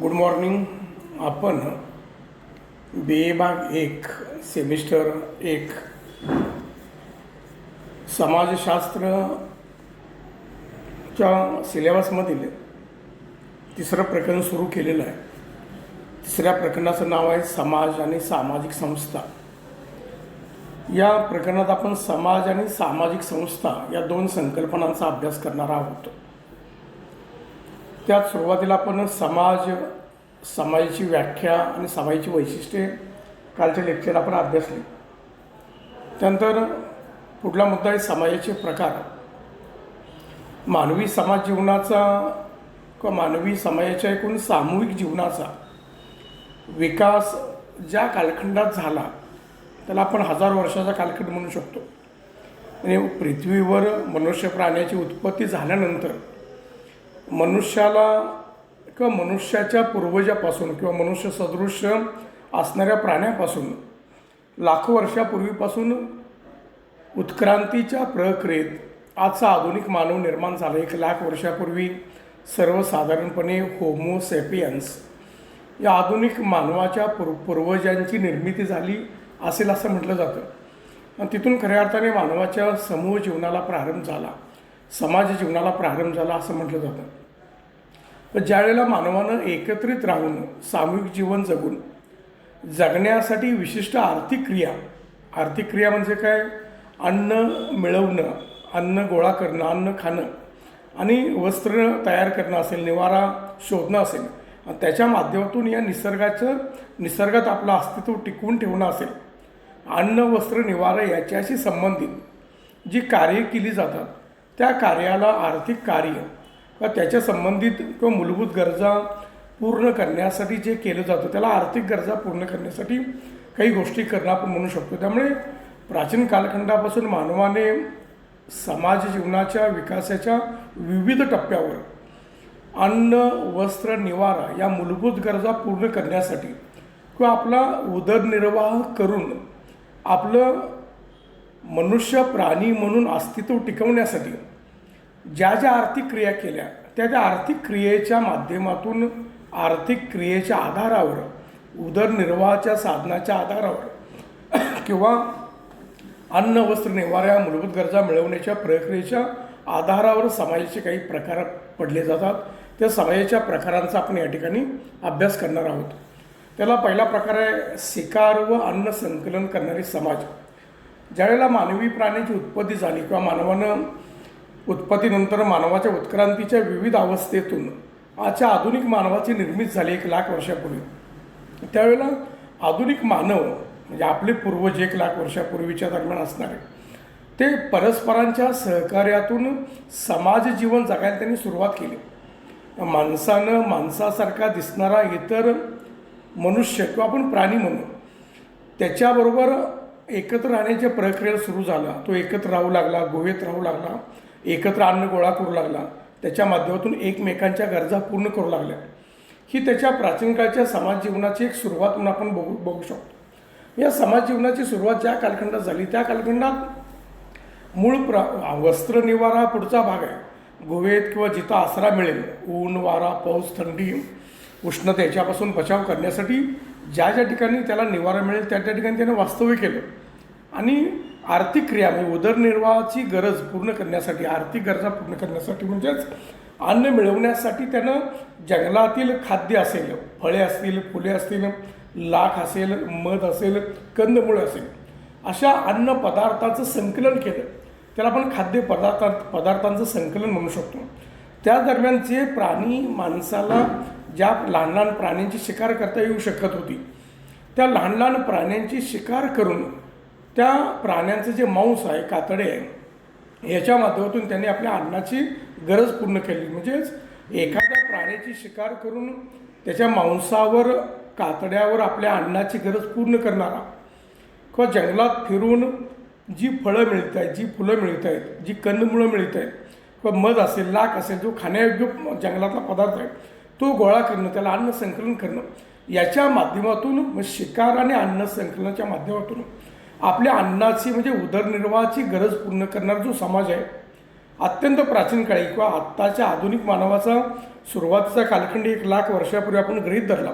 Good morning. आपण BA भाग 1 semester 1 समाजशास्त्रच्या सिलेबसमधील तिसरं प्रकरण सुरू केलेलं आहे. तिसऱ्या प्रकरणाचं नाव आहे समाज आणि सामाजिक संस्था. या प्रकरणात आपण समाज आणि सामाजिक संस्था या दोन संकल्पनांचा अभ्यास करणार आहोत. त्यात सुरुवातीला आपण समाजाची व्याख्या आणि समाजाची वैशिष्ट्ये कालच्या लेक्चर आपण अभ्यासली. त्यानंतर पुढला मुद्दा आहे समाजाचे प्रकार. मानवी समाज जीवनाचा किंवा मानवी समाजाच्या एकूण सामूहिक जीवनाचा विकास ज्या कालखंडात झाला त्याला आपण हजार वर्षाचा कालखंड म्हणू शकतो. म्हणजे पृथ्वीवर मनुष्य प्राण्याची उत्पत्ती झाल्यानंतर मनुष्याला किंवा मनुष्याच्या पूर्वजापासून किंवा मनुष्य सदृश असणाऱ्या प्राण्यापासून लाखो वर्षापूर्वीपासून उत्क्रांतीच्या प्रक्रियेत आजचा आधुनिक मानव निर्माण झाला. 1,00,000 वर्षापूर्वी सर्वसाधारणपणे होमो सेपियन्स या आधुनिक मानवाच्या पूर्वजांची निर्मिती झाली असेल असं म्हटलं जातं. आणि तिथून खऱ्या अर्थाने मानवाच्या समूह जीवनाला प्रारंभ झाला, समाज जीवनाला प्रारंभ झाला असं म्हटलं जातं. पण ज्यावेळेला मानवानं एकत्रित राहून सामूहिक जीवन जगण्यासाठी विशिष्ट आर्थिक क्रिया म्हणजे काय, अन्न मिळवणं, अन्न गोळा करणं, अन्न खाणं आणि वस्त्र तयार करणं असेल, निवारा शोधणं असेल, त्याच्या माध्यमातून या निसर्गात आपलं अस्तित्व टिकवून ठेवणं असेल, अन्न वस्त्र निवारा याच्याशी संबंधित जी कार्ये केली जातात त्या कार्याला आर्थिक कार्य व त्याच्या संबंधित किंवा मूलभूत गरजा पूर्ण करण्यासाठी जे केलं जातं त्याला आर्थिक गरजा पूर्ण करण्यासाठी काही गोष्टी करणं आपण म्हणू शकतो. त्यामुळे प्राचीन कालखंडापासून मानवाने समाज जीवनाच्या विकासाच्या विविध टप्प्यावर अन्न वस्त्र निवारा या मूलभूत गरजा पूर्ण करण्यासाठी किंवा आपला उदरनिर्वाह करून आपलं मनुष्य प्राणी म्हणून अस्तित्व टिकवण्यासाठी ज्या आर्थिक क्रिया केल्या त्या आर्थिक क्रियेच्या माध्यमातून आर्थिक क्रियेच्या आधारावर उदरनिर्वाहाच्या साधनाच्या आधारावर किंवा अन्न वस्त्र निवारा मूलभूत गरजा मिळवण्याच्या प्रक्रियेच्या आधारावर समाजाचे काही प्रकार पडले जातात. त्या समाजाच्या प्रकारांचा आपण या ठिकाणी अभ्यास करणार आहोत. त्याला पहिला प्रकार आहे शिकार व अन्न संकलन करणारे समाज. ज्यावेळेला मानवी प्राण्याची उत्पत्ती झाली किंवा मानवानं उत्पत्तीनंतर मानवाच्या उत्क्रांतीच्या विविध अवस्थेतून आजच्या आधुनिक मानवाची निर्मिती झाली 1,00,000 वर्षापूर्वी. त्यावेळेला आधुनिक मानव म्हणजे आपले पूर्वज 1,00,000 वर्षापूर्वीच्या दरम्यान असणारे ते परस्परांच्या सहकार्यातून समाज जीवन जगायला त्यांनी सुरुवात केली. माणसानं माणसासारखा दिसणारा इतर मनुष्य किंवा आपण प्राणी म्हणू त्याच्याबरोबर एकत्र राहण्याच्या प्रक्रियेला सुरू झाला. तो एकत्र राहू लागला, गुहेत राहू लागला, एकत्र अन्न गोळा करू लागला, त्याच्या माध्यमातून एकमेकांच्या गरजा पूर्ण करू लागल्या. ही त्याच्या प्राचीन काळच्या समाज जीवनाची एक सुरुवात म्हणून आपण बघू शकतो. या समाज जीवनाची सुरुवात ज्या कालखंडात झाली त्या कालखंडात मूळ वस्त्र निवारा पुढचा भाग आहे. गुहेत किंवा जिथं आसरा मिळेल, ऊन वारा पाऊस थंडी उष्णता याच्यापासून बचाव करण्यासाठी ज्या ठिकाणी त्याला निवारा मिळेल त्या ठिकाणी त्याने वास्तव्य केलं. आणि आर्थिक क्रिया म्हणजे उदरनिर्वाहाची गरज पूर्ण करण्यासाठी, आर्थिक गरजा पूर्ण करण्यासाठी म्हणजेच अन्न मिळवण्यासाठी त्यानं जंगलातील खाद्य असेल, फळे असतील, फुले असतील, लाख असेल, मध असेल, कंदमुळं असेल, अशा अन्न पदार्थाचं संकलन केलं. त्याला आपण खाद्य पदार्थांचं संकलन म्हणू शकतो. त्या दरम्यान जे प्राणी माणसाला ज्या लहान लहान प्राण्यांची शिकार करता येऊ शकत होती त्या लहान लहान प्राण्यांची शिकार करून त्या प्राण्यांचं जे मांस आहे, कातडे आहे, याच्या माध्यमातून त्यांनी आपल्या अन्नाची गरज पूर्ण केली. म्हणजेच एखाद्या प्राण्याची शिकार करून त्याच्या मांसावर कातड्यावर आपल्या अन्नाची गरज पूर्ण करणारा किंवा जंगलात फिरून जी फळं मिळत आहेत, जी फुलं मिळत आहेत, जी कंदमुळं मिळत आहेत किंवा मध असेल, लाख असेल, जो खाण्यायोग्य जंगलातला पदार्थ आहे तो गोळा करणं, त्याला अन्न संकलन करणं, याच्या माध्यमातून शिकार आणि अन्न संकलनाच्या माध्यमातून आपल्या अन्नाची म्हणजे उदरनिर्वाहाची गरज पूर्ण करणारा जो समाज आहे अत्यंत प्राचीन काळी किंवा आत्ताच्या आधुनिक मानवाचा सुरुवातीचा कालखंड 1,00,000 वर्षापूर्वी आपण गृहीत धरला,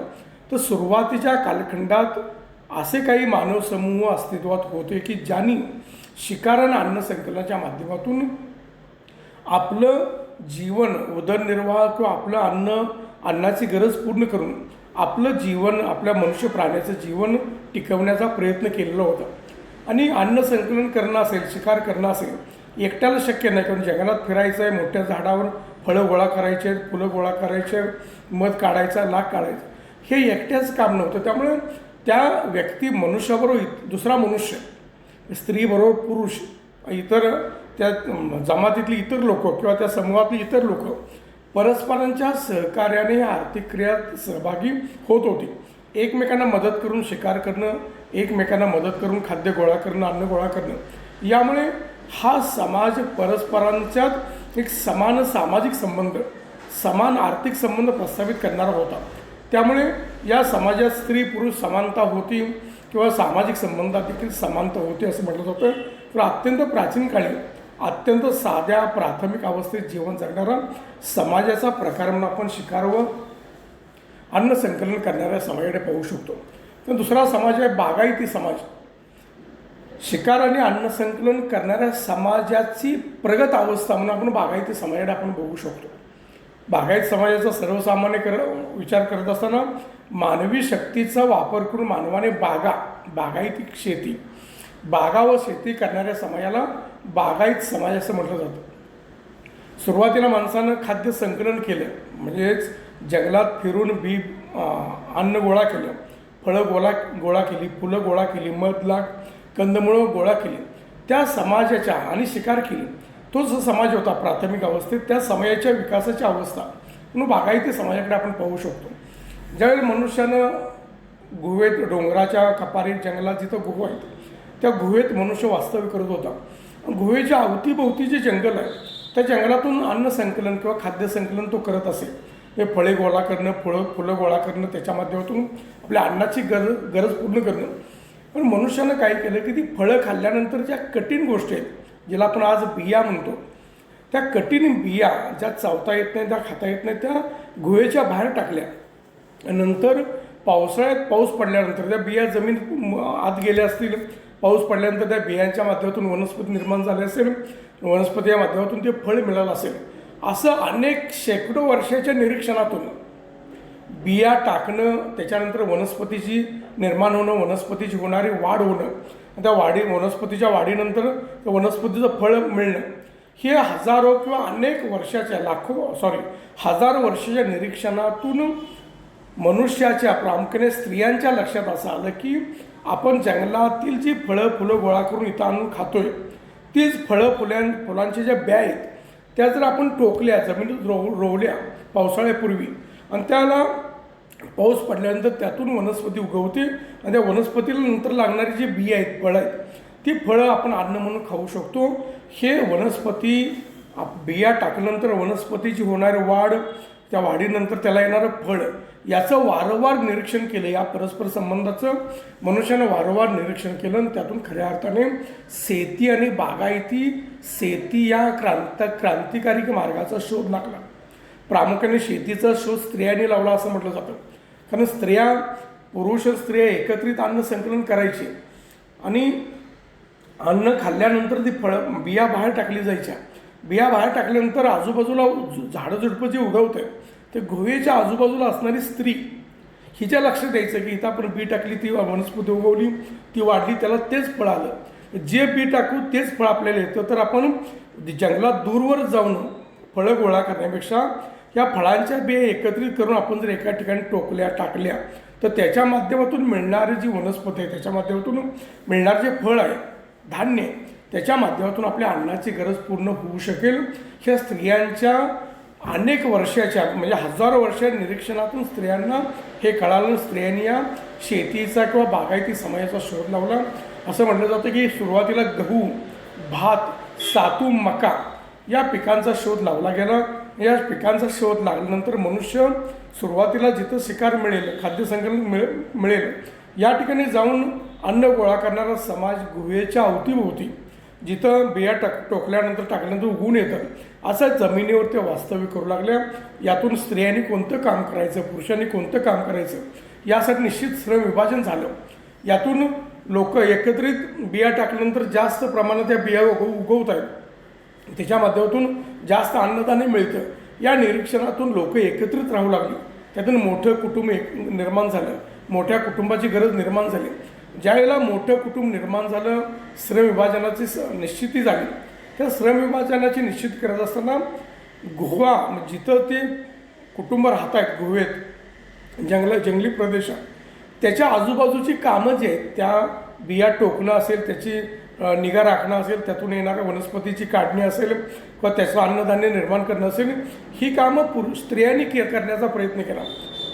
तर सुरुवातीच्या कालखंडात असे काही मानव समूह अस्तित्वात होते की ज्यांनी शिकार आणि अन्न संकलनाच्या माध्यमातून आपलं जीवन, उदरनिर्वाह किंवा आपलं अन्नाची गरज पूर्ण करून आपलं जीवन, आपल्या मनुष्य प्राण्याचं जीवन टिकवण्याचा प्रयत्न केलेला होता. आणि अन्न संकलन करणं असेल, शिकार करणं असेल, एकट्याला शक्य नाही, कारण जंगलात फिरायचं आहे, मोठ्या झाडावर फळं गोळा करायचे आहेत, फुलं गोळा करायचे, मध काढायचा, लाख काढायचं, हे एकट्याच काम नव्हतं. त्यामुळे त्या व्यक्ती मनुष्याबरोबर दुसरा मनुष्य, स्त्रीबरोबर पुरुष, इतर त्या जमातीतली इतर लोक किंवा त्या समूहातली इतर लोक परस्परांच्या सहकार्याने आर्थिक क्रियात सहभागी होत होते. एकमेकांना मदत करून शिकार करणं, एकमेकांना मदत करून खाद्य गोळा करणं, अन्न गोळा करणं, यामुळे हा समाज परस्परांच्यात एक समान सामाजिक संबंध, समान आर्थिक संबंध प्रस्थापित करणारा होता. त्यामुळे या समाजात स्त्री पुरुष समानता होती किंवा सामाजिक संबंधात देखील समानता होती असं म्हटलं जातं. तर अत्यंत प्राचीन काळी अत्यंत साध्या प्राथमिक अवस्थेत जीवन जगणारा समाजाचा प्रकार म्हणून आपण शिकार व अन्न संकलन करणाऱ्या समाजाकडे पाहू शकतो. तर दुसरा समाज आहे बागायती समाज. शिकार आणि अन्न संकलन करणाऱ्या समाजाची प्रगत अवस्था म्हणून आपण बागायती समाजाकडे आपण बघू शकतो. बागायत समाजाचा सर्वसामान्य विचार करत असताना मानवी शक्तीचा वापर करून मानवाने बागायती शेती, बागा व शेती करणाऱ्या समाजाला बागायत समाज असं म्हटलं जातं. सुरुवातीला माणसानं खाद्य संकलन केलं, म्हणजेच जंगलात फिरून अन्न गोळा केलं, फळं गोळा केली, फुलं गोळा केली, मध, लाख, कंदमुळं गोळा केली, त्या समाजाच्या आणि शिकार केली. तो जो समाज होता प्राथमिक अवस्थेत, त्या समाजाच्या विकासाची अवस्था म्हणून बागायती समाजाकडे आपण पाहू शकतो. ज्यावेळी मनुष्यानं गुहेत, डोंगराच्या कपारीत, जंगलात जिथं गुहा आहेत, त्या गुहेत मनुष्य वास्तव्य करत होता. गुहेच्या अवतीभोवती जे जंगल आहे, त्या जंगलातून अन्न संकलन किंवा खाद्य संकलन तो करत असेल. हे फळे गोळा करणं, फुलं गोळा करणं, त्याच्या माध्यमातून आपल्या अन्नाची गरज पूर्ण करणं. पण मनुष्यानं काय केलं की ती फळं खाल्ल्यानंतर ज्या कठीण गोष्टी आहेत, ज्याला आपण आज बिया म्हणतो, त्या कठीण बिया ज्या चावता येत नाही, त्या खाता येत नाही, त्या गुहेच्या बाहेर टाकल्या. नंतर पावसाळ्यात पाऊस पडल्यानंतर त्या बिया जमीन आत गेल्या असतील, पाऊस पडल्यानंतर त्या बियांच्या माध्यमातून वनस्पती निर्माण झाले असेल, वनस्पती या माध्यमातून ते फळ मिळालं असेल. असं अनेक शेकडो वर्षाच्या निरीक्षणातून बिया टाकणं, त्याच्यानंतर वनस्पतीची निर्माण होणं, वनस्पतीची होणारी वाढ होणं, त्या वनस्पतीच्या वाढीनंतर त्या वनस्पतीचं फळ मिळणं, हे हजारो किंवा अनेक वर्षाच्या हजार वर्षाच्या निरीक्षणातून मनुष्याच्या, प्रामुख्याने स्त्रियांच्या लक्षात असं आलं की आपण जंगलातील जी फुलं गोळा करून इथं आणून खातोय, तीच फुलांच्या ज्या ब्या आहेत, त्या जर आपण टोकल्या, जमिनीत रोवल्या पावसाळ्यापूर्वी, आणि त्याला पाऊस पडल्यानंतर त्यातून वनस्पती उगवते, आणि त्या वनस्पतीला नंतर लागणारी जी बिया आहेत, फळं आहेत, ती फळं आपण अन्न म्हणून खाऊ शकतो. हे वनस्पती बिया टाकल्यानंतर वनस्पतीची होणारी वाढ, त्या वाढीनंतर त्याला येणारं फळ, याचं वारंवार निरीक्षण केलं. या परस्पर संबंधाचं मनुष्यानं वारंवार निरीक्षण केलं, आणि त्यातून खऱ्या अर्थाने शेती आणि बागायती शेती या क्रांतिकारी मार्गाचा शोध लागला. प्रामुख्याने शेतीचा शोध स्त्रियांनी लावला असं म्हटलं जातं. कारण पुरुष स्त्रिया एकत्रित अन्न संकलन करायचे, आणि अन्न खाल्ल्यानंतर ती बिया बाहेर टाकली जायच्या. बिया बाहेर टाकल्यानंतर आजूबाजूला झाडं झुडपं जे उगवतं, ते गुहेच्या आजूबाजूला असणारी स्त्री हिच्या लक्षात द्यायचं की इथं आपण बी टाकली, ती वनस्पती उगवली, ती वाढली, त्याला तेच फळ आलं. जे बी टाकू तेच फळ आपल्याला येतं. तर आपण जंगलात दूरवर जाऊन फळं गोळा करण्यापेक्षा या फळांच्या बिया एकत्रित करून आपण जर एका ठिकाणी टाकल्या, तर त्याच्या माध्यमातून मिळणारी जी वनस्पती आहे, त्याच्या माध्यमातून मिळणारे जे फळ आहे, धान्य, त्याच्या माध्यमातून आपल्या अन्नाची गरज पूर्ण होऊ शकेल. ह्या स्त्रियांच्या अनेक वर्षाच्या, म्हणजे हजारो वर्षाच्या निरीक्षणातून स्त्रियांना हे कळालं. स्त्रियांनी या शेतीचा किंवा बागायती समाजाचा शोध लावला. असं म्हटलं जातं की सुरुवातीला गहू, भात, सातू, मका या पिकांचा शोध लावला गेला. या पिकांचा शोध लागल्यानंतर मनुष्य सुरुवातीला जिथं शिकार मिळेल, खाद्य संकलन मिळेल, या ठिकाणी जाऊन अन्न गोळा करणारा समाज गुहेच्या अवतीभोवती जिथं बिया टोकल्यानंतर टाकल्यानंतर उगवून येतं असं जमिनीवर ते वास्तव्य करू लागल्या. यातून स्त्रियांनी कोणतं काम करायचं, पुरुषांनी कोणतं काम करायचं यासाठी निश्चित श्रम विभाजन झालं. यातून लोक एकत्रित बिया टाकल्यानंतर जास्त प्रमाणात त्या बिया उगवत आहेत, त्याच्या माध्यमातून जास्त अन्नधान्य मिळतं. या निरीक्षणातून लोक एकत्रित राहू लागली. त्यातून मोठं कुटुंब निर्माण झालं, मोठ्या कुटुंबाची गरज निर्माण झाली. ज्यावेळेला मोठं कुटुंब निर्माण झालं, श्रमविभाजनाची निश्चिती झाली. त्या श्रमविभाजनाची निश्चित करत असताना गुहा जिथं ते कुटुंब राहत आहेत, गुहेत जंगली प्रदेशात, त्याच्या आजूबाजूची कामं जी आहेत, त्या बिया टोकणं असेल, त्याची निगा राखणं असेल, त्यातून येणाऱ्या वनस्पतीची काढणी असेल किंवा त्याचं अन्नधान्य निर्माण करणं असेल, ही कामं स्त्रियांनी करण्याचा प्रयत्न केला.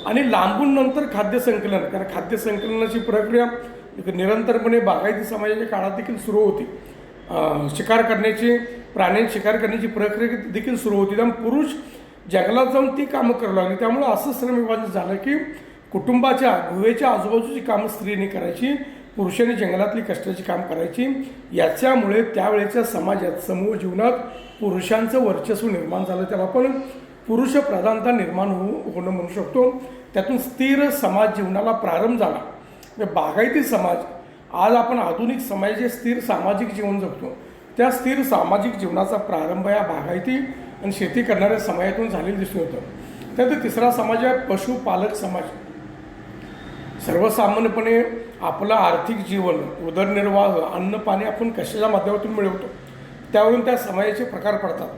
आणि लांबून नंतर खाद्य संकलन, कारण खाद्य संकलनाची प्रक्रिया निरंतरपणे बागायती समाजाच्या काळात देखील सुरू होती. शिकार करण्याची, प्राण्यांची शिकार करण्याची प्रक्रिया देखील सुरू होती. त्यामुळे पुरुष जंगलात जाऊन ती कामं करू लागली. त्यामुळं असं श्रमविभाजन झालं की कुटुंबाच्या गुहेच्या आजूबाजूची कामं स्त्रियांनी करायची, पुरुषांनी जंगलातली कष्टाची काम करायची. याच्यामुळे त्यावेळेच्या समाजात, समूह जीवनात पुरुषांचं वर्चस्व निर्माण झालं. त्याला आपण पुरुष प्रधानता निर्माण होणं म्हणू शकतो. त्यातून स्थिर समाज जीवनाला प्रारंभ झाला. बागायती समाज, आज आपण आधुनिक समाजाचे स्थिर सामाजिक जीवन जगतो, त्या स्थिर सामाजिक जीवनाचा प्रारंभ या बागायती आणि शेती करणाऱ्या समाजातून झालेलं दिसून होतं. त्यात तिसरा समाज आहे पशुपालक समाज. सर्वसामान्यपणे आपलं आर्थिक जीवन, उदरनिर्वाह, अन्न पाणी आपण कशाच्या माध्यमातून मिळवतो, त्यावरून त्या समाजाचे प्रकार पडतात.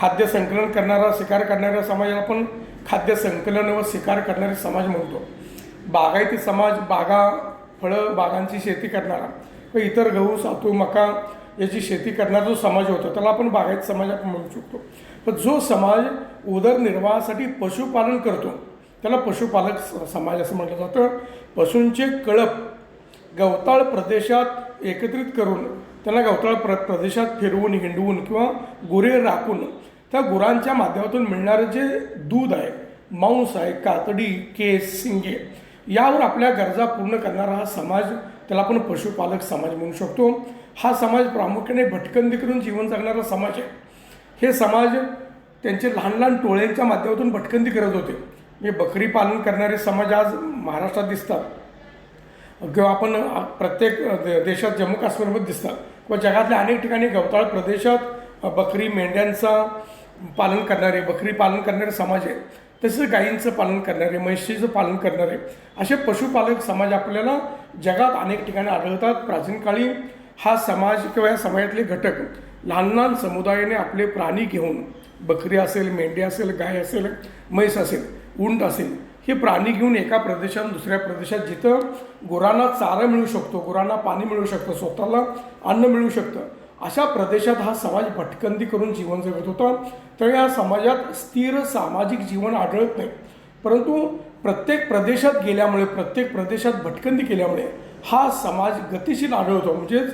खाद्य संकलन करणारा, शिकार करणाऱ्या समाजाला आपण खाद्य संकलन व शिकार करणारे समाज म्हणतो. बागायती समाज, बागा, फळं, बागांची शेती करणारा व इतर गहू, सातू, मका याची शेती करणारा जो समाज होता त्याला आपण बागायती समाज आपण म्हणू शकतो. पण जो समाज उदरनिर्वाहासाठी पशुपालन करतो त्याला पशुपालक समाज असं म्हटलं जातं. पशूंचे कळप गवताळ प्रदेशात एकत्रित करून त्यांना गवताळ प्रदेशात फिरवून, हिंडवून किंवा गुरे राखून त्या गुरांच्या माध्यमातून मिळणारं जे दूध आहे, मांस आहे, कातडी, केस, शिंगे यावर आपल्या गरजा पूर्ण करणारा हा समाज, त्याला आपण पशुपालक समाज म्हणू शकतो. हा समाज प्रामुख्याने भटकंती करून जीवन जगणारा समाज आहे. हे समाज त्यांचे लहान लहान टोळ्यांच्या माध्यमातून भटकंती करत होते. म्हणजे बकरी पालन करणारे समाज आज महाराष्ट्रात दिसतात किंवा आपण प्रत्येक देशात, जम्मू काश्मीरमध्ये दिसतात किंवा जगातल्या अनेक ठिकाणी गवताळ प्रदेशात बकरी, मेंढ्यांचा पालन करणारे, बकरी पालन करणारे समाज आहे. तसेच गायींचं पालन करणारे, म्हशीचं पालन करणारे असे पशुपालक समाज आपल्याला जगात अनेक ठिकाणी आढळतात. प्राचीन काळी हा समाज किंवा या समाजातले घटक लहान लहान समुदायाने आपले प्राणी घेऊन, बकरी असेल, मेंढी असेल, गाय असेल, म्हैस असेल, उंट असेल, हे प्राणी घेऊन एका प्रदेशातून दुसऱ्या प्रदेशात जिथं गुरांना चारा मिळू शकतो, गुरांना पाणी मिळू शकतं, स्वतःला अन्न मिळू शकतं, अशा प्रदेशात हा समाज भटकंती करून जीवन जगत होता. तर या समाजात स्थिर सामाजिक जीवन आढळत नाही. परंतु प्रत्येक प्रदेशात गेल्यामुळे, प्रत्येक प्रदेशात भटकंती केल्यामुळे हा समाज गतिशील आढळतो. म्हणजेच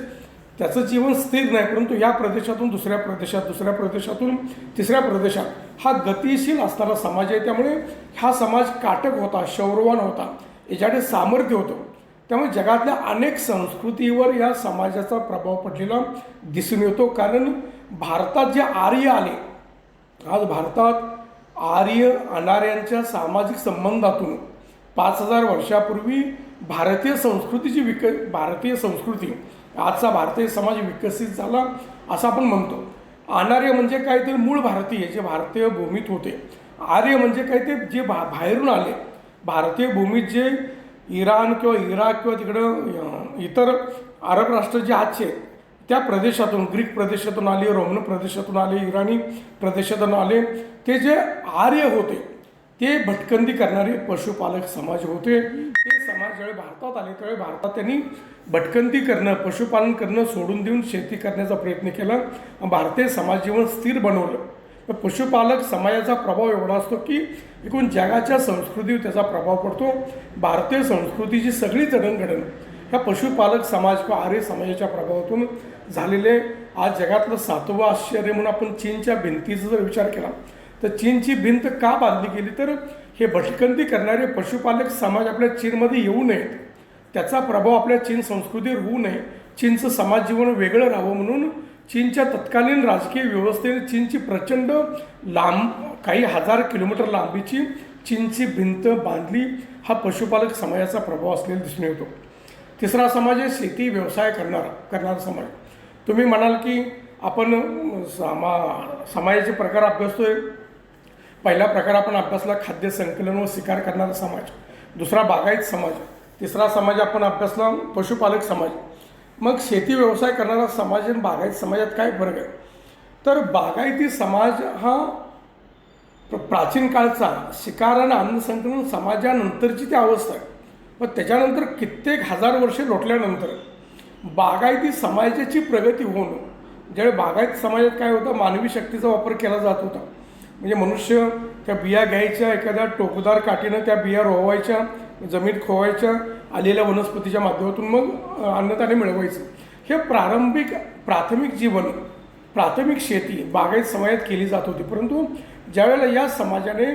त्याचं जीवन स्थिर नाही, परंतु या प्रदेशातून दुसऱ्या प्रदेशात, दुसऱ्या प्रदेशातून तिसऱ्या प्रदेशात हा गतिशील असणारा समाज आहे. त्यामुळे हा समाज काटक होता, शौर्यवान होता, याच्याकडे सामर्थ्य होतं. त्यामुळे जगातल्या अनेक संस्कृतीवर या समाजाचा प्रभाव पडलेला दिसून येतो. कारण भारतात जे आर्य आले, आज भारतात आर्य अनार्यांच्या सामाजिक संबंधातून 5000 वर्षापूर्वी भारतीय संस्कृती, आजचा भारतीय समाज विकसित झाला असं आपण म्हणतो. अनार्य म्हणजे काय, तर मूळ भारतीय जे भारतीय भूमीत होते. आर्य म्हणजे काय, ते जे बाहेरून आले, भारतीय भूमीत जे इराण किंवा इराक किंवा तिकडं इतर अरब राष्ट्र जे आजचे त्या प्रदेशातून, ग्रीक प्रदेशातून आले, रोमन प्रदेशातून आले, इराणी प्रदेशातून आले, ते जे आर्य होते ते भटकंती करणारे पशुपालक समाज होते. ते समाज ज्यावेळी भारतात आले त्यावेळी भारतात त्यांनी भटकंती करणं, पशुपालन करणं सोडून देऊन शेती करण्याचा प्रयत्न केला. भारतीय समाज जीवन स्थिर बनवलं. पशुपालक समाजाचा प्रभाव एवढा असतो की एकूण जगाच्या संस्कृतीवर त्याचा प्रभाव पडतो. भारतीय संस्कृतीची सगळी जडणघडण ह्या पशुपालक समाज किंवा आर्य समाजाच्या प्रभावातून झालेले. आज जगातलं 7वं आश्चर्य म्हणून आपण चीनच्या भिंतीचा जर विचार केला तर चीनची भिंत का बांधली गेली, तर हे भटकंती करणारे पशुपालक समाज आपल्या चीनमध्ये येऊ नयेत, त्याचा प्रभाव आपल्या चीन संस्कृतीवर होऊ नये, चीनचं समाज जीवन वेगळं राहावं म्हणून चीनच्या तत्कालीन राजकीय व्यवस्थेने चीनची प्रचंड लांब काही हजार किलोमीटर लांबीची चीनची भिंत बांधली. हा पशुपालक समाजाचा प्रभाव असलेला दिसून येतो. तिसरा समाज आहे शेती व्यवसाय करणारा समाज. तुम्ही म्हणाल की आपण समाजाचे प्रकार अभ्यासतोय. पहिला प्रकार आपण अभ्यासला खाद्य संकलन व शिकार करणारा समाज. दुसरा बागायत समाज. तिसरा समाज आपण अभ्यासला पशुपालक समाज. मग शेती व्यवसाय करणारा समाज आणि बागायत समाजात काय फरक आहे? तर बागायती समाज हा प्राचीन काळचा शिकार आणि अन्न संकलन समाजानंतरची ती अवस्था आहे. पण त्याच्यानंतर कित्येक हजार वर्षे लोटल्यानंतर बागायती समाजाची प्रगती होऊन ज्यावेळी बागायती समाजात काय होतं, मानवी शक्तीचा वापर केला जात होता. म्हणजे मनुष्य त्या बिया घ्यायच्या, एखाद्या टोकदार काठीनं त्या बिया रोवायच्या, जमिनीत खोवायच्या, आलेल्या वनस्पतीच्या माध्यमातून मग अन्नधान्य मिळवायचं. हे प्राथमिक शेती बागायत समाजात केली जात होती. परंतु ज्यावेळेला या समाजाने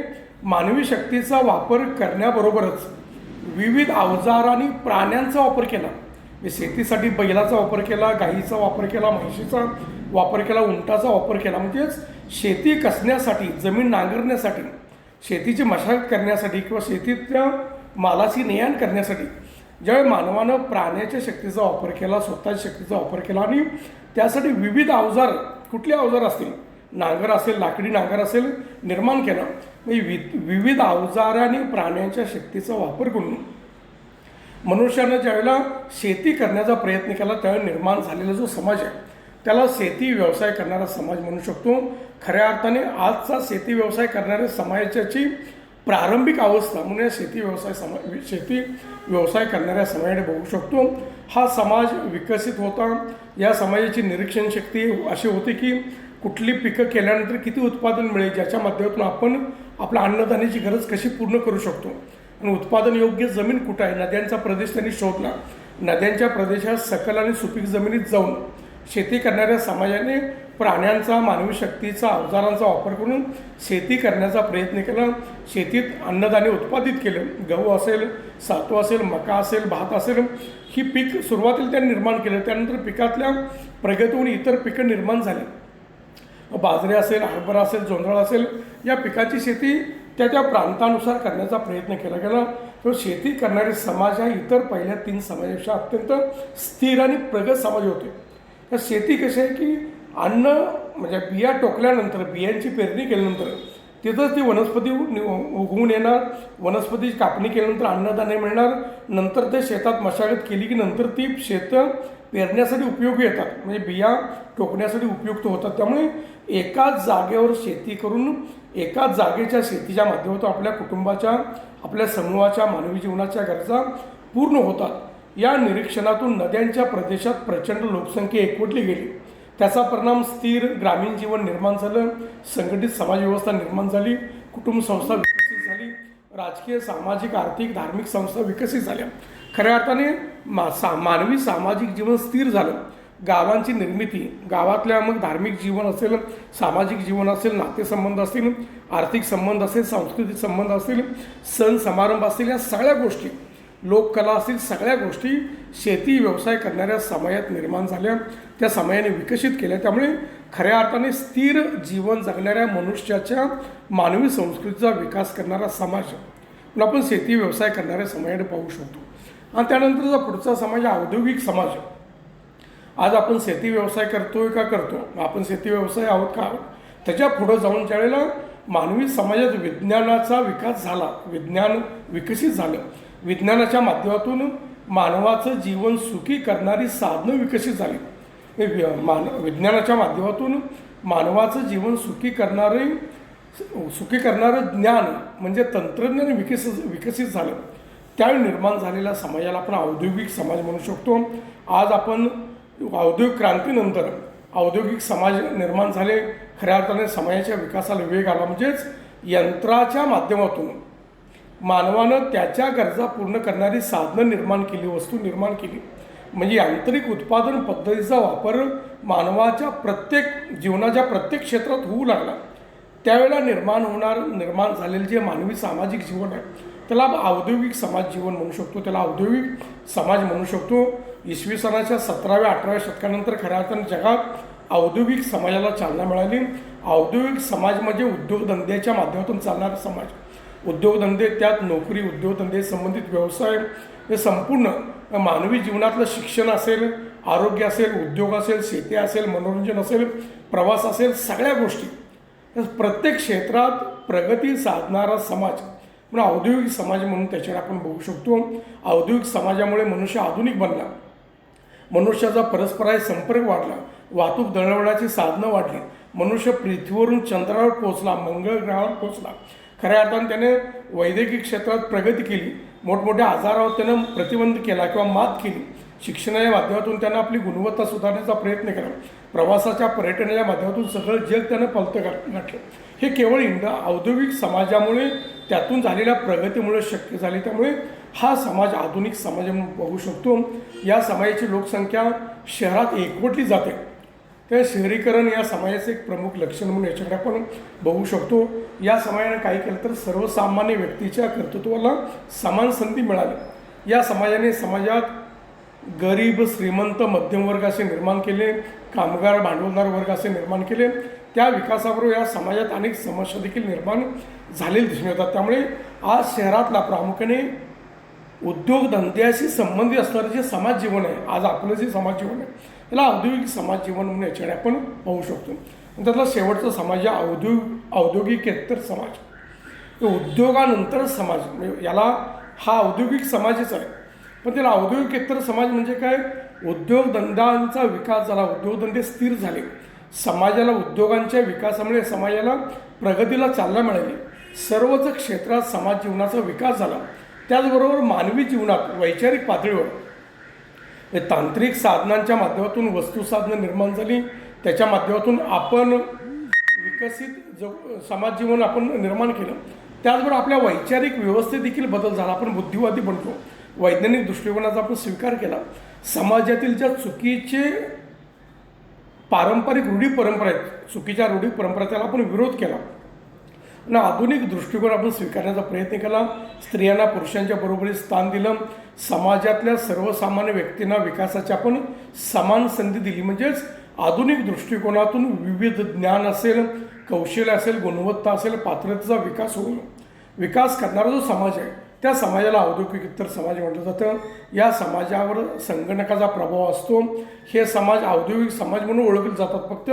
मानवी शक्तीचा वापर करण्याबरोबरच विविध अवजार आणि प्राण्यांचा वापर केला, शेतीसाठी बैलाचा वापर केला, गाईचा वापर केला, म्हशीचा वापर केला, उंटाचा वापर केला, म्हणजेच शेती कसण्यासाठी, जमीन नांगरण्यासाठी, शेतीची मशागत करण्यासाठी किंवा शेतीतल्या मालाची ने-आण करण्यासाठी ज्यावेळी मानवानं प्राण्याच्या शक्तीचा वापर केला, स्वतःच्या शक्तीचा वापर केला आणि त्यासाठी विविध अवजार, कुठले अवजार असतील, नांगर असेल, लाकडी नांगर असेल, निर्माण केला. म्हणजे विविध अवजार आणि प्राण्यांच्या शक्तीचा वापर करून मनुष्यानं ज्यावेळेला शेती करण्याचा प्रयत्न केला त्यावेळी निर्माण झालेला जो समाज आहे त्याला शेती व्यवसाय करणारा समाज म्हणू शकतो. खऱ्या अर्थाने आजचा शेती व्यवसाय करणाऱ्या समाजाची प्रारंभिक अवस्था म्हणून या शेती व्यवसाय करणाऱ्या समाजाने बघू शकतो. हा समाज विकसित होता. या समाजाची निरीक्षण शक्ती अशी होती की कुठली पिकं केल्यानंतर किती उत्पादन मिळेल, ज्याच्या माध्यमातून आपण आपल्या अन्नधान्याची गरज कशी पूर्ण करू शकतो. आणि उत्पादन योग्य जमीन कुठं आहे, नद्यांचा प्रदेश त्यांनी शोधला. नद्यांच्या प्रदेशात सकल आणि सुपीक जमिनीत जाऊन शेती करणाऱ्या समाजाने प्राण्यांचा, मानवी शक्तीचा, अवजारांचा वापर करून शेती करण्याचा प्रयत्न केला. शेतीत अन्नधान्य उत्पादित केलं. गहू असेल, सातू असेल, मका असेल, भात असेल, ही पीक सुरुवातीला त्यांनी निर्माण केलं. त्यानंतर पिकातल्या प्रगतीहून इतर पिकं निर्माण झाली. बाजरी असेल, हरभरा असेल, जोंधळ असेल, या पिकाची शेती त्या प्रांतानुसार करण्याचा प्रयत्न केला गेला. तर शेती करणारे समाज हा इतर पहिल्या 3 समाजापेक्षा अत्यंत स्थिर आणि प्रगत समाज होते. तर शेती कशी आहे की अन्न म्हणजे बिया टोकल्यानंतर, बियांची पेरणी केल्यानंतर तिथंच ती वनस्पती उगवून येणार. वनस्पतीची कापणी केल्यानंतर अन्नधान्य मिळणार. नंतर ते शेतात मशागत केली की नंतर ती शेतं पेरण्यासाठी उपयोगी येतात, म्हणजे बिया टोकण्यासाठी उपयुक्त होतात. त्यामुळे एकाच जागेवर शेती करून एकाच जागेच्या शेतीच्या माध्यमातून आपल्या कुटुंबाच्या, आपल्या समूहाच्या, मानवी जीवनाच्या गरजा पूर्ण होतात. या निरीक्षणातून नद्यांच्या प्रदेशात प्रचंड लोकसंख्या एकवटली गेली. त्याचा परिणाम स्थिर ग्रामीण जीवन निर्माण झालं, संघटित समाजव्यवस्था निर्माण झाली, कुटुंब संस्था विकसित झाली, राजकीय, सामाजिक, आर्थिक, धार्मिक संस्था विकसित झाल्या. खऱ्या अर्थाने मानवी सामाजिक जीवन स्थिर झालं. गावांची निर्मिती, गावातल्या मग धार्मिक जीवन असेल, सामाजिक जीवन असेल, नातेसंबंध असतील, आर्थिक संबंध असेल, सांस्कृतिक संबंध असतील, सण समारंभ असतील, या सगळ्या गोष्टी, लोककला असतील, सगळ्या गोष्टी शेती व्यवसाय करणाऱ्या समाजात निर्माण झाल्या, त्या समाजाने विकसित केल्या. त्यामुळे खऱ्या अर्थाने स्थिर जीवन जगणाऱ्या मनुष्याच्या मानवी संस्कृतीचा विकास करणारा समाज आपण शेती व्यवसाय करणाऱ्या समाजाने पाहू शकतो. आणि त्यानंतरचा पुढचा समाज औद्योगिक समाज. आज आपण शेती व्यवसाय करतोय का करतो, आपण शेती व्यवसाय आहोत का आहोत, त्याच्या पुढं जाऊन ज्यावेळेला मानवी समाजात विज्ञानाचा विकास झाला, विज्ञान विकसित झालं, विज्ञानाच्या माध्यमातून मानवाचं जीवन सुखी करणारी साधनं विकसित झाली. विज्ञानाच्या माध्यमातून मानवाचं जीवन सुखी करणारं ज्ञान म्हणजे तंत्रज्ञान विकसित झालं. त्यावेळी निर्माण झालेल्या समाजाला आपण औद्योगिक समाज म्हणू शकतो. आज आपण औद्योगिक क्रांतीनंतर औद्योगिक समाज निर्माण झाले. खऱ्या अर्थाने समाजाच्या विकासाला वेग आला. म्हणजेच यंत्राच्या माध्यमातून मानवानं त्याच्या गरजा पूर्ण करणारी साधनं निर्माण केली, वस्तू निर्माण केली. म्हणजे यांत्रिक उत्पादन पद्धतीचा वापर मानवाच्या जीवनाच्या प्रत्येक क्षेत्रात होऊ लागला. त्यावेळेला निर्माण झालेलं जे मानवी सामाजिक जीवन आहे त्याला औद्योगिक समाज जीवन म्हणू शकतो, त्याला औद्योगिक समाज म्हणू शकतो. इसवी सनाच्या 17व्या 18व्या शतकानंतर खऱ्या अर्थाने जगात औद्योगिक समाजाला चालना मिळाली. औद्योगिक समाज म्हणजे उद्योगधंद्याच्या माध्यमातून चालणारा समाज. उद्योगधंदे, त्यात नोकरी, उद्योगधंदे संबंधित व्यवसाय, हे संपूर्ण मानवी जीवनातलं शिक्षण असेल, आरोग्य असेल, उद्योग असेल, शेती असेल, मनोरंजन असेल, प्रवास असेल, सगळ्या गोष्टी प्रत्येक क्षेत्रात प्रगती साधणारा समाज म्हणून औद्योगिक समाज म्हणून त्याच्यावर आपण बघू शकतो. औद्योगिक समाजामुळे मनुष्य आधुनिक बनला, मनुष्याचा परस्पराय संपर्क वाढला, वाहतूक दळणवळणाची साधनं वाढली, मनुष्य पृथ्वीवरून चंद्रावर पोहोचला, मंगळ ग्रहावर पोहोचला. खऱ्या अर्थानं त्याने वैद्यकीय क्षेत्रात प्रगती केली, मोठमोठ्या आजारावर त्यानं प्रतिबंध केला किंवा मात केली. शिक्षणाच्या माध्यमातून त्यानं आपली गुणवत्ता सुधारण्याचा प्रयत्न केला. प्रवासाच्या, पर्यटनाच्या माध्यमातून सगळं जग त्यानं पलतं गाठलं. हे केवळ औद्योगिक समाजामुळे, त्यातून झालेल्या प्रगतीमुळे शक्य झाले. त्यामुळे हा समाज आधुनिक समाज म्हणून बघू शकतो. या समाजाची लोकसंख्या शहरात एकवटली जाते. ते शहरीकरण या समाजाचे एक प्रमुख लक्षण म्हणून याच्याकडे आपण बघू शकतो. या समाजाने काय केलं तर सर्वसामान्य व्यक्तीच्या कर्तृत्वाला समान संधी मिळाली. या समाजाने समाजात गरीब, श्रीमंत, मध्यमवर्ग असे निर्माण केले, कामगार, भांडवलदार वर्ग असे निर्माण केले. त्या विकासाबरोबर या समाजात अनेक समस्या देखील निर्माण झालेल्या दिसून येतात. त्यामुळे आज शहरातला प्रामुख्याने उद्योगधंद्याशी संबंधित असणारं जे समाज जीवन आहे, आज आपलं जे समाज जीवन आहे, त्याला औद्योगिक समाज जीवन म्हणून याच्याकडे आपण पाहू शकतो. त्यातला शेवटचा समाज आहे औद्योगिकेतर समाज. उद्योगानंतर समाज, म्हणजे याला हा औद्योगिक समाजच आहे, पण त्याला औद्योगिकेतर समाज म्हणजे काय? उद्योगधंद्यांचा विकास झाला, उद्योगधंदे स्थिर झाले, समाजाला उद्योगांच्या विकासामुळे समाजाला प्रगतीला चालना मिळाली, सर्वच क्षेत्रात समाज जीवनाचा विकास झाला. त्याचबरोबर मानवी जीवनात वैचारिक पातळीवर तांत्रिक साधनांच्या माध्यमातून वस्तुसाधनं निर्माण झाली, त्याच्या माध्यमातून आपण विकसित समाज जीवन आपण निर्माण केलं. त्याचबरोबर आपल्या वैचारिक व्यवस्थेत देखील बदल झाला, आपण बुद्धिवादी बनतो, वैज्ञानिक दृष्टिकोनाचा आपण स्वीकार केला. समाजातील ज्या चुकीचे पारंपरिक रूढी परंपरा आहेत, चुकीच्या रूढी परंपरा, त्याला आपण विरोध केला आणि आधुनिक दृष्टिकोन आपण स्वीकारण्याचा प्रयत्न केला. स्त्रियांना पुरुषांच्या बरोबरीत स्थान दिलं, समाजातल्या सर्वसामान्य व्यक्तींना विकासाची आपण समान संधी दिली. म्हणजेच आधुनिक दृष्टिकोनातून विविध ज्ञान असेल, कौशल्य असेल, गुणवत्ता असेल, पात्रतेचा विकास होईल. विकास करणारा जो समाज आहे त्या समाजाला औद्योगिकेतर समाज म्हटलं जातं. या समाजावर संगणकाचा प्रभाव असतो. हे समाज औद्योगिक समाज म्हणून ओळखले जातात. फक्त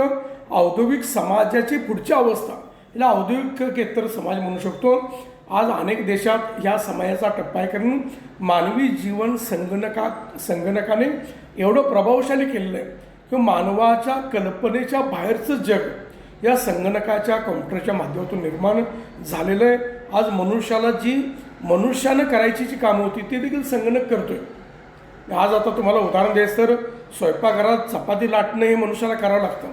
औद्योगिक समाजाची पुढची अवस्था याला औद्योगिकेतर समाज म्हणू शकतो. आज अनेक देशात या समाजाचा टप्पाईकरण मानवी जीवन संगणकाने एवढं प्रभावशाली केलेलं आहे की मानवाच्या कल्पनेच्या बाहेरचं जग या संगणकाच्या, कॉम्प्युटरच्या माध्यमातून निर्माण झालेलं आहे. आज मनुष्याला जी मनुष्यानं करायची जी कामं होती ते देखील संगणक करतोय. आज आता तुम्हाला उदाहरण द्यायचं तर स्वयंपाकघरात चपाती लाटणं हे मनुष्याला करावं लागतं.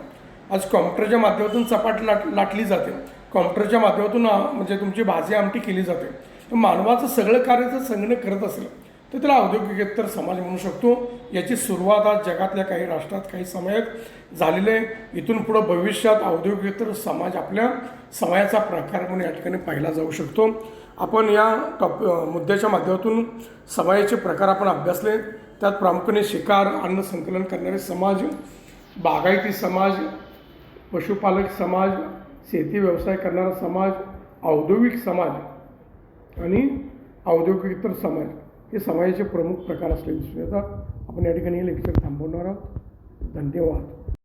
आज कॉम्प्युटरच्या माध्यमातून चपाती लाटली जाते, कॉम्प्युटरच्या माध्यमातून म्हणजे तुमची भाजी आमटी केली जाते. तर मानवाचं सगळं कार्य जर संगणक करत असेल तर त्याला औद्योगिकेतर समाज म्हणू शकतो. याची सुरुवात आज जगातल्या काही राष्ट्रात, काही समाजात झालेलं आहे. इथून पुढं भविष्यात औद्योगिकेतर समाज आपल्या समाजाचा प्रकार म्हणून या ठिकाणी पाहिला जाऊ शकतो. आपण या मुद्द्याच्या माध्यमातून समाजाचे प्रकार आपण अभ्यासले. त्यात प्रामुख्याने शिकार, अन्न संकलन करणारे समाज, बागायती समाज, पशुपालक समाज, शेती व्यवसाय करणारा समाज, औद्योगिक समाज आणि औद्योगिकेतर समाज हे समाजाचे प्रमुख प्रकार असलेले दिसून येतात. आपण या ठिकाणी हे लेक्चर थांबवणार आहोत. धन्यवाद.